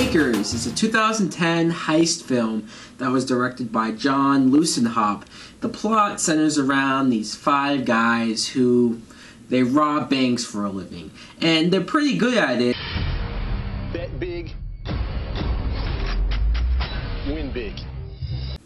Takers is a 2010 heist film that was directed by John Lucenhop. The plot centers around these 5 guys who they rob banks for a living, and they're pretty good at it. Bet big, win big.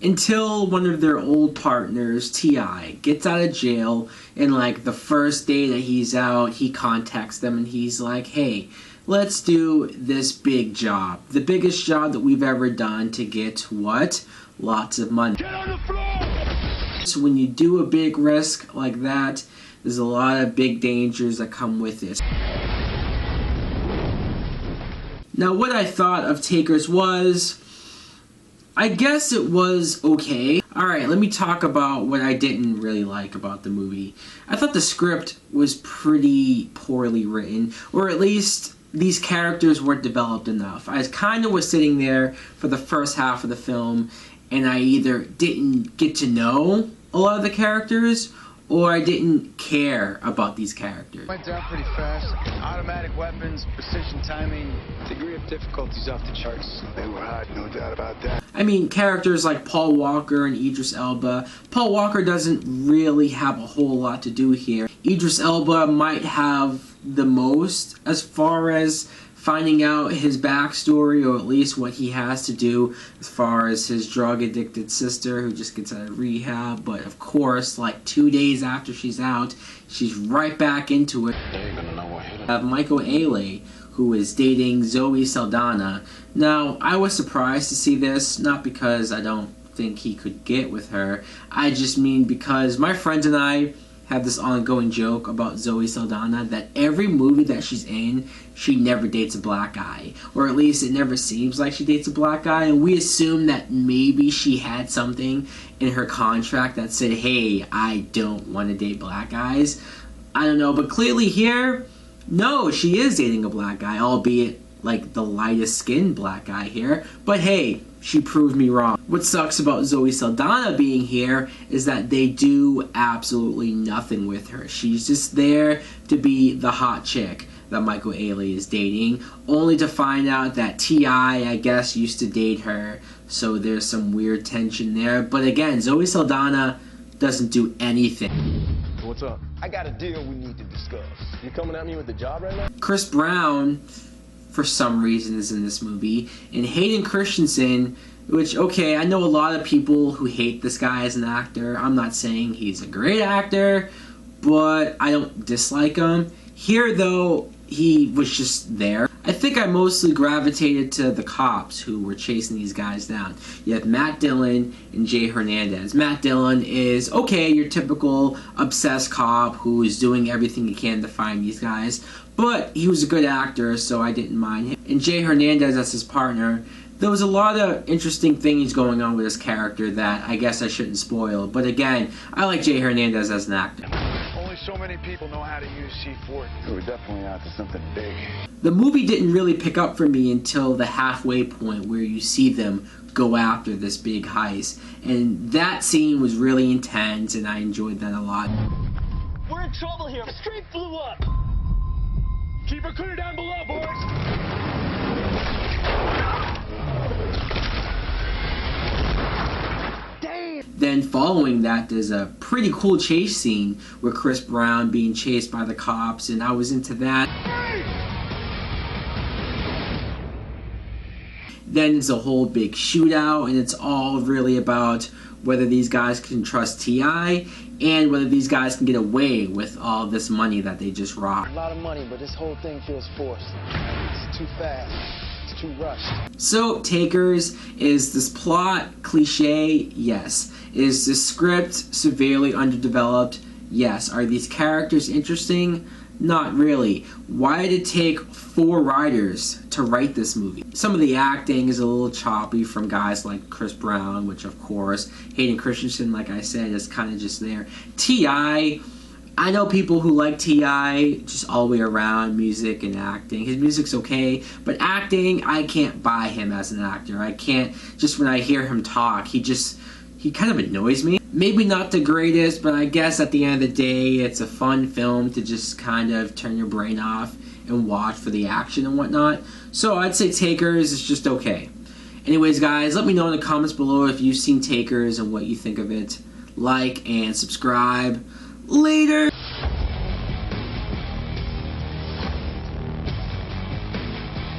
Until one of their old partners, T.I., gets out of jail, and like the first day that he's out, he contacts them and he's like, hey, let's do this big job. The biggest job that we've ever done to get what? Lots of money. Get on the floor! So when you do a big risk like that, there's a lot of big dangers that come with it. Now what I thought of Takers was, I guess it was okay. Alright, let me talk about what I didn't really like about the movie. I thought the script was pretty poorly written, or at least these characters weren't developed enough. I kind of was sitting there for the first half of the film, and I either didn't get to know a lot of the characters, or I didn't care about these characters. Went down pretty fast. Automatic weapons, precision timing, degree of difficulties off the charts. They were hard, no doubt about that. I mean, characters like Paul Walker and Idris Elba. Paul Walker doesn't really have a whole lot to do here. Idris Elba might have the most as far as finding out his backstory, or at least what he has to do as far as his drug-addicted sister who just gets out of rehab. But of course, like 2 days after she's out, she's right back into it. They ain't gonna know what hit him. Have Michael Ealy, who is dating Zoe Saldana. Now, I was surprised to see this, not because I don't think he could get with her. I just mean because my friends and I have this ongoing joke about Zoe Saldana that every movie that she's in, she never dates a black guy. Or at least it never seems like she dates a black guy, and we assume that maybe she had something in her contract that said, hey, I don't want to date black guys. I don't know, but clearly here, no, she is dating a black guy, albeit like the lightest skinned black guy here. But hey, she proved me wrong. What sucks about Zoe Saldana being here is that they do absolutely nothing with her. She's just there to be the hot chick that Michael Ealy is dating, only to find out that T.I., I guess, used to date her, so there's some weird tension there. But again, Zoe Saldana doesn't do anything. What's up? I got a deal we need to discuss. You coming at me with the job right now? Chris Brown, for some reason, is in this movie, and Hayden Christensen, which, okay, I know a lot of people who hate this guy as an actor. I'm not saying he's a great actor, but I don't dislike him. Here, though, he was just there. I think I mostly gravitated to the cops who were chasing these guys down. You have Matt Dillon and Jay Hernandez. Matt Dillon is, okay, your typical obsessed cop who is doing everything he can to find these guys, but he was a good actor, so I didn't mind him. And Jay Hernandez as his partner, there was a lot of interesting things going on with his character that I guess I shouldn't spoil. But again, I like Jay Hernandez as an actor. Only so many people know how to use C4. We were definitely out to something big. The movie didn't really pick up for me until the halfway point where you see them go after this big heist. And that scene was really intense, and I enjoyed that a lot. We're in trouble here. The street blew up. Keep it clear down below, boys! Then following that, there's a pretty cool chase scene with Chris Brown being chased by the cops, and I was into that. Then there's a whole big shootout, and it's all really about whether these guys can trust T.I. and whether these guys can get away with all this money that they just robbed. A lot of money, but this whole thing feels forced. It's too fast. It's too rushed. So, Takers, is this plot cliche? Yes. Is this script severely underdeveloped? Yes. Are these characters interesting? Not really. Why did it take 4 writers to write this movie? Some of the acting is a little choppy from guys like Chris Brown, which of course, Hayden Christensen, like I said, is kind of just there. T.I., I know people who like T.I. just all the way around, music and acting. His music's okay, but acting, I can't buy him as an actor. I can't, just when I hear him talk, he kind of annoys me. Maybe not the greatest, but I guess at the end of the day, it's a fun film to just kind of turn your brain off and watch for the action and whatnot. So I'd say Takers is just okay. Anyways, guys, let me know in the comments below if you've seen Takers and what you think of it. Like and subscribe. Later!